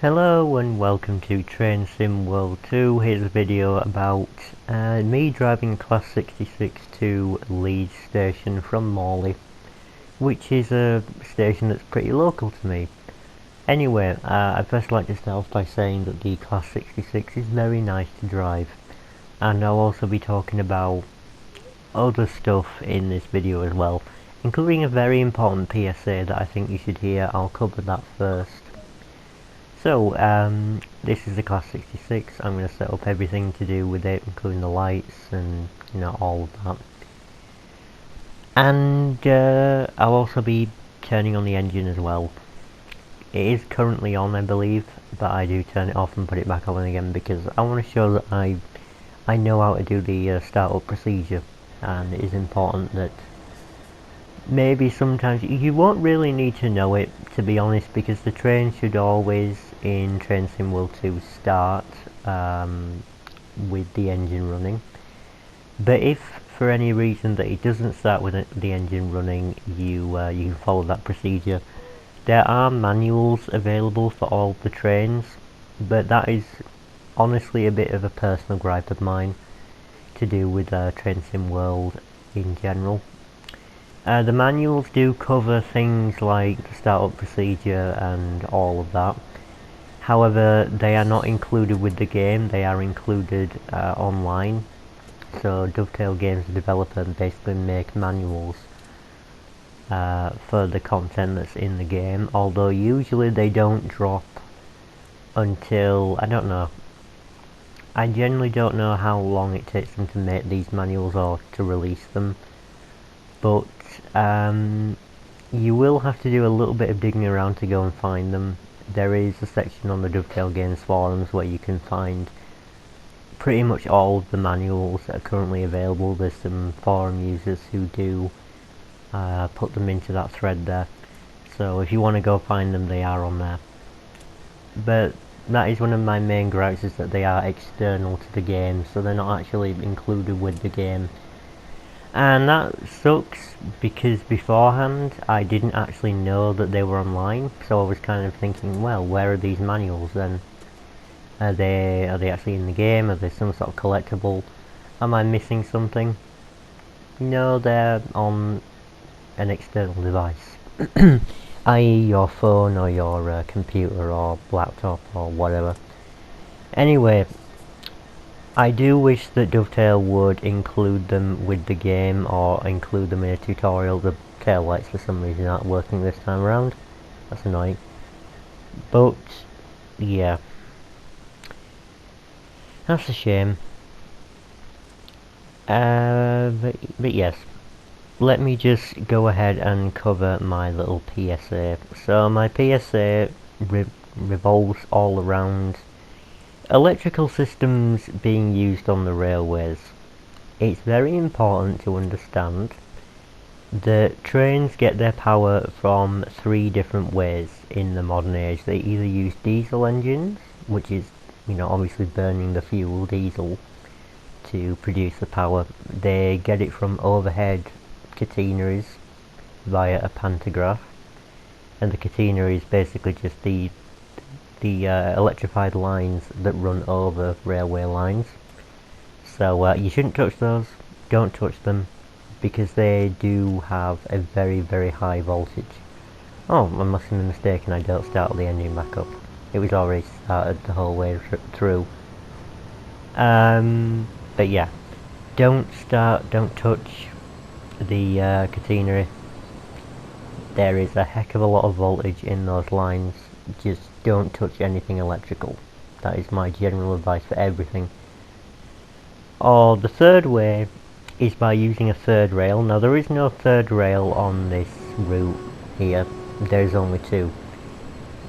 Hello and welcome to Train Sim World 2. Here's a video about me driving Class 66 to Leeds station from Morley, which is a station that's pretty local to me. Anyway, I'd first like to start off by saying that the Class 66 is very nice to drive, and I'll also be talking about other stuff in this video as well, including a very important PSA that I think you should hear. I'll cover that first. So, this is the Class 66. I'm going to set up everything to do with it, including the lights and, all of that. And I'll also be turning on the engine as well. It is currently on, I believe, but I do turn it off and put it back on again because I want to show that I know how to do the startup procedure, and it is important that maybe sometimes you won't really need to know it, to be honest, because the train should always in Train Sim World 2 start with the engine running. But if for any reason that it doesn't start with the engine running, you can follow that procedure. There are manuals available for all the trains, but that is honestly a bit of a personal gripe of mine to do with Train Sim World in general. The manuals do cover things like the startup procedure and all of that. However, they are not included with the game, they are included online. So Dovetail Games, the developer, basically make manuals for the content that's in the game, although usually they don't drop until, I don't know. I generally don't know how long it takes them to make these manuals or to release them, but you will have to do a little bit of digging around to go and find them. There is a section on the Dovetail Games forums where you can find pretty much all of the manuals that are currently available. There's some forum users who do put them into that thread there, so if you want to go find them, they are on there. But that is one of my main gripes, is that they are external to the game, so they're not actually included with the game. And that sucks, because beforehand I didn't actually know that they were online, so I was kind of thinking, well, where are these manuals then? Are they actually in the game? Are they some sort of collectible? Am I missing something? No, they're on an external device, i.e. your phone or your computer or laptop or whatever. Anyway, I do wish that Dovetail would include them with the game, or include them in a tutorial. The tail lights for some reason aren't working this time around. That's annoying. But, yeah. That's a shame. But yes. Let me just go ahead and cover my little PSA. So my PSA revolves all around electrical systems being used on the railways. It's very important to understand that trains get their power from 3 different ways in the modern age. They either use diesel engines, which is, obviously burning the fuel diesel to produce the power. They get it from overhead catenaries via a pantograph, and the catenary is basically just the electrified lines that run over railway lines. So you shouldn't touch those, don't touch them, because they do have a very, very high voltage. Oh, I must have been mistaken, I don't start the engine back up. It was already started the whole way through. But yeah, don't touch the catenary. There is a heck of a lot of voltage in those lines. Just don't touch anything electrical. That is my general advice for everything. Or the third way is by using a third rail. Now there is no third rail on this route here. There's only 2.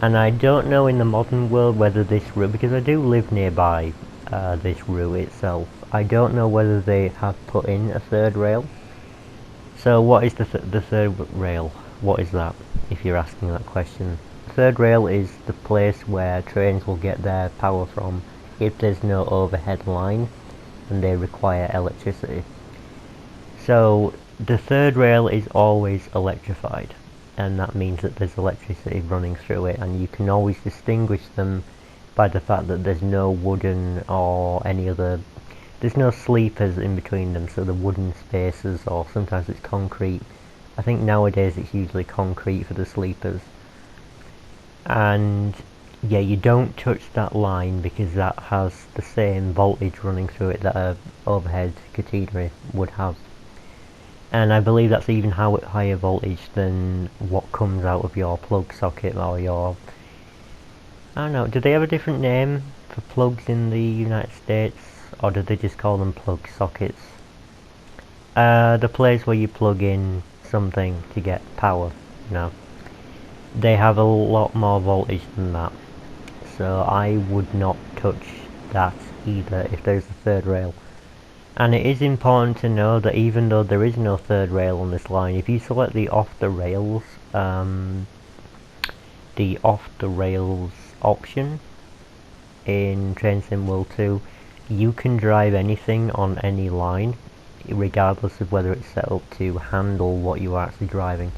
And I don't know in the modern world whether this route, because I do live nearby this route itself, I don't know whether they have put in a third rail. So what is the third rail? What is that, if you're asking that question? Third rail is the place where trains will get their power from if there's no overhead line and they require electricity. So the third rail is always electrified. and that means that there's electricity running through it, and you can always distinguish them by the fact that there's no wooden or any other, there's no sleepers in between them, so the wooden spaces, or sometimes it's concrete. I think nowadays it's usually concrete for the sleepers. And yeah, you don't touch that line because that has the same voltage running through it that a overhead catenary would have. And I believe that's even higher voltage than what comes out of your plug socket or your... I don't know, do they have a different name for plugs in the United States? Or do they just call them plug sockets? The place where you plug in something to get power, you know. They have a lot more voltage than that. So I would not touch that either if there's a third rail. And it is important to know that even though there is no third rail on this line, if you select the off the rails option in Train Sim World 2, you can drive anything on any line, regardless of whether it's set up to handle what you are actually driving.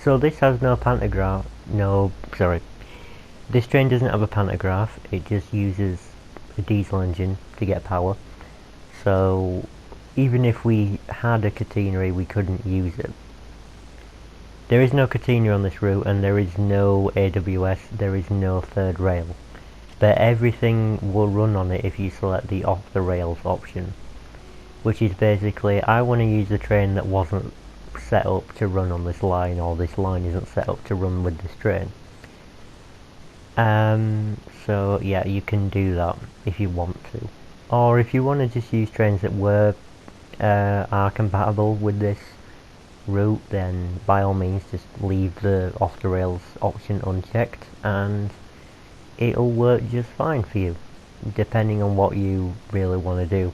So this has no pantograph, this train doesn't have a pantograph, it just uses a diesel engine to get power. So even if we had a catenary, we couldn't use it. There is no catenary on this route, and there is no AWS, there is no third rail. But everything will run on it if you select the off the rails option. Which is basically, I want to use a train that wasn't set up to run on this line, or this line isn't set up to run with this train. So yeah, you can do that if you want to. Or if you want to just use trains that are compatible with this route, then by all means just leave the off the rails option unchecked and it'll work just fine for you, depending on what you really want to do.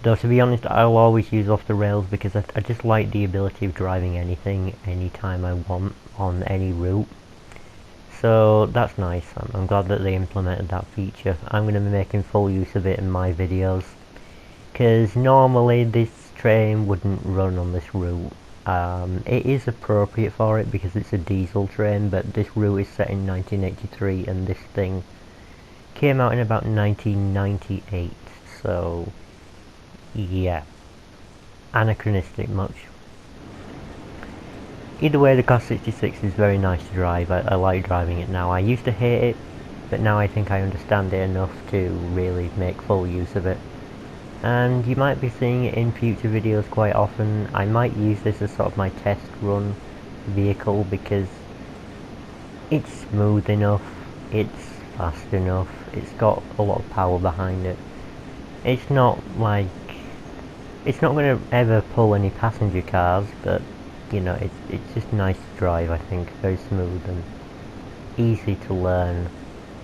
Though to be honest, I'll always use off the rails because I just like the ability of driving anything anytime I want on any route. So that's nice. I'm glad that they implemented that feature. I'm going to be making full use of it in my videos, because normally this train wouldn't run on this route. It is appropriate for it because it's a diesel train, but this route is set in 1983 and this thing came out in about 1998, so yeah, anachronistic much. Either way, the Car 66 is very nice to drive. I like driving it now. I used to hate it, but now I think I understand it enough to really make full use of it. And you might be seeing it in future videos quite often. I might use this as sort of my test run vehicle because it's smooth enough, it's fast enough, it's got a lot of power behind it. It's not like, it's not going to ever pull any passenger cars, but you know, it's just nice to drive, I think. Very smooth and easy to learn,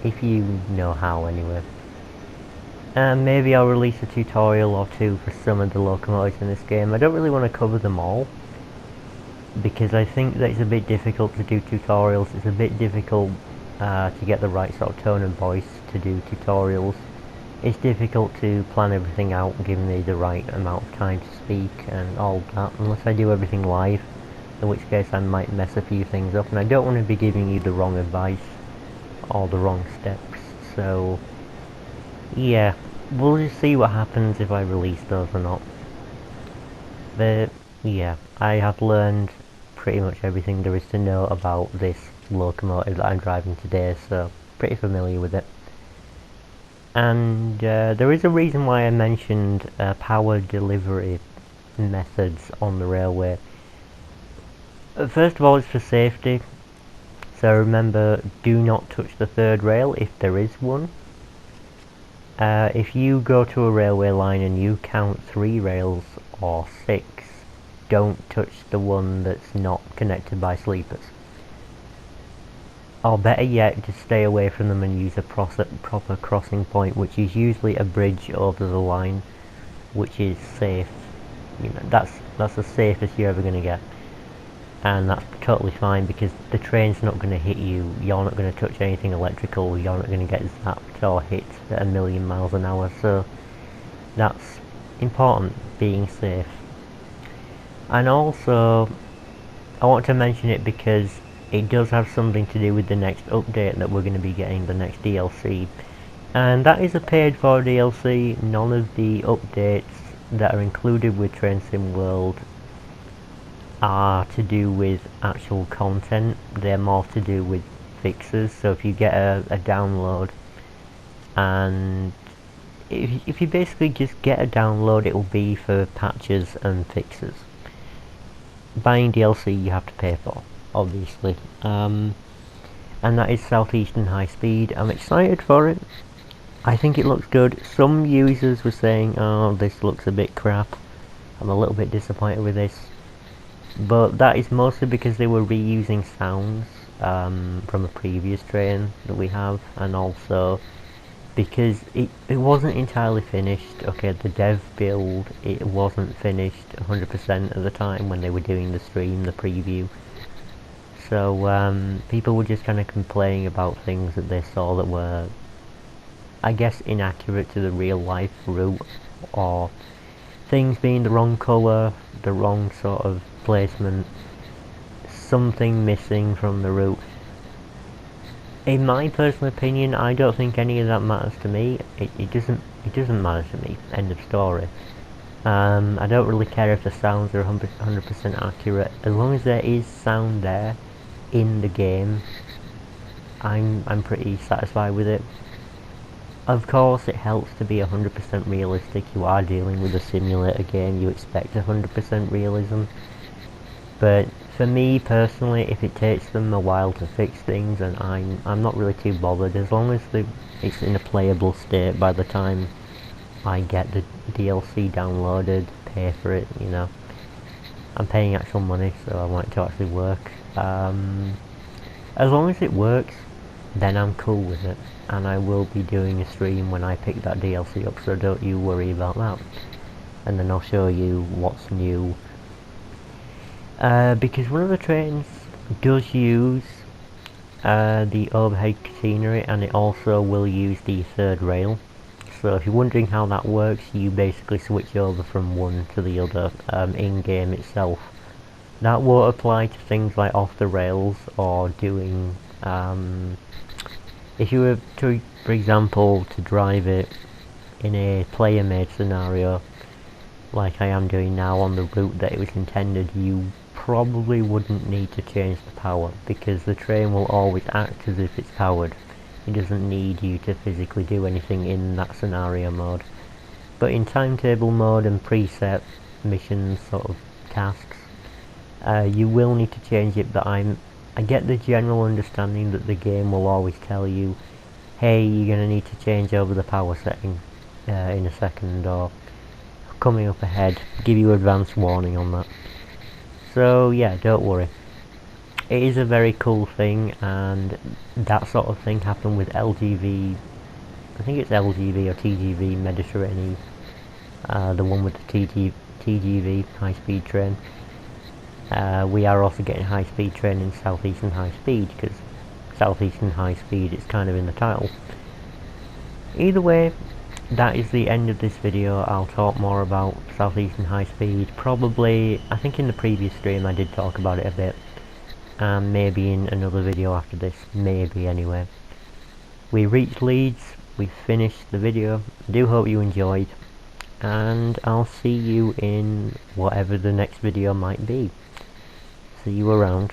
if you know how anyway. And maybe I'll release a tutorial or two for some of the locomotives in this game. I don't really want to cover them all, because I think that it's a bit difficult to do tutorials. It's a bit difficult to get the right sort of tone and voice to do tutorials. It's difficult to plan everything out, giving me the right amount of time to speak and all that, unless I do everything live, in which case I might mess a few things up, and I don't want to be giving you the wrong advice or the wrong steps. So yeah, we'll just see what happens if I release those or not. But yeah, I have learned pretty much everything there is to know about this locomotive that I'm driving today, so pretty familiar with it. And there is a reason why I mentioned power delivery methods on the railway. First of all, it's for safety, so remember, do not touch the third rail if there is one. If you go to a railway line and you count 3 rails or 6, don't touch the one that's not connected by sleepers. Or better yet, just stay away from them and use a proper crossing point, which is usually a bridge over the line, which is safe. You know, that's the safest you're ever going to get. And that's totally fine because the train's not going to hit you, you're not going to touch anything electrical, you're not going to get zapped or hit at 1,000,000 miles an hour, so that's important, being safe. And also, I want to mention it because it does have something to do with the next update that we're going to be getting, the next DLC. And that is a paid for DLC. None of the updates that are included with Train Sim World are to do with actual content. They're more to do with fixes. So if you get a download, and if you basically just get a download, it will be for patches and fixes. Buying DLC you have to pay for, obviously. And that is Southeastern High Speed. I'm excited for it. I think it looks good. Some users were saying, oh, this looks a bit crap. I'm a little bit disappointed with this. But that is mostly because they were reusing sounds from a previous train that we have, and also because it wasn't entirely finished. Okay, the dev build, it wasn't finished 100% at the time when they were doing the stream, the preview. So people were just kind of complaining about things that they saw that were, I guess, inaccurate to the real life route, or things being the wrong colour, the wrong sort of placement, something missing from the route. In my personal opinion, I don't think any of that matters to me. It doesn't matter to me. End of story. I don't really care if the sounds are 100% accurate, as long as there is sound there in the game. I'm pretty satisfied with it. Of course, it helps to be 100% realistic. You are dealing with a simulator game. You expect 100% realism. But for me personally, if it takes them a while to fix things, and I'm not really too bothered, as long as it's in a playable state by the time I get the DLC downloaded, pay for it, you know. I'm paying actual money, so I want it to actually work. As long as it works, then I'm cool with it, and I will be doing a stream when I pick that DLC up, so don't you worry about that. And then I'll show you what's new. Because one of the trains does use the overhead catenary, and it also will use the third rail. So if you're wondering how that works, you basically switch over from one to the other in-game itself. That won't apply to things like off the rails or doing... if you were to, for example, to drive it in a player-made scenario, like I am doing now on the route that it was intended, you probably wouldn't need to change the power, because the train will always act as if it's powered. It doesn't need you to physically do anything in that scenario mode. But in timetable mode and preset missions sort of tasks, you will need to change it, but I get the general understanding that the game will always tell you, hey, you're going to need to change over the power setting in a second, or coming up ahead, give you advance warning on that. So yeah, don't worry. It is a very cool thing, and that sort of thing happened with LGV, I think it's LGV or TGV Mediterranean, the one with the TGV high speed train. We are also getting high speed train in Southeastern High Speed, because Southeastern High Speed is kind of in the title. Either way, that is the end of this video. I'll talk more about Southeastern High Speed, probably, I think in the previous stream I did talk about it a bit, and maybe in another video after this, maybe anyway. We reached Leeds, we finished the video. I do hope you enjoyed, and I'll see you in whatever the next video might be. See you around.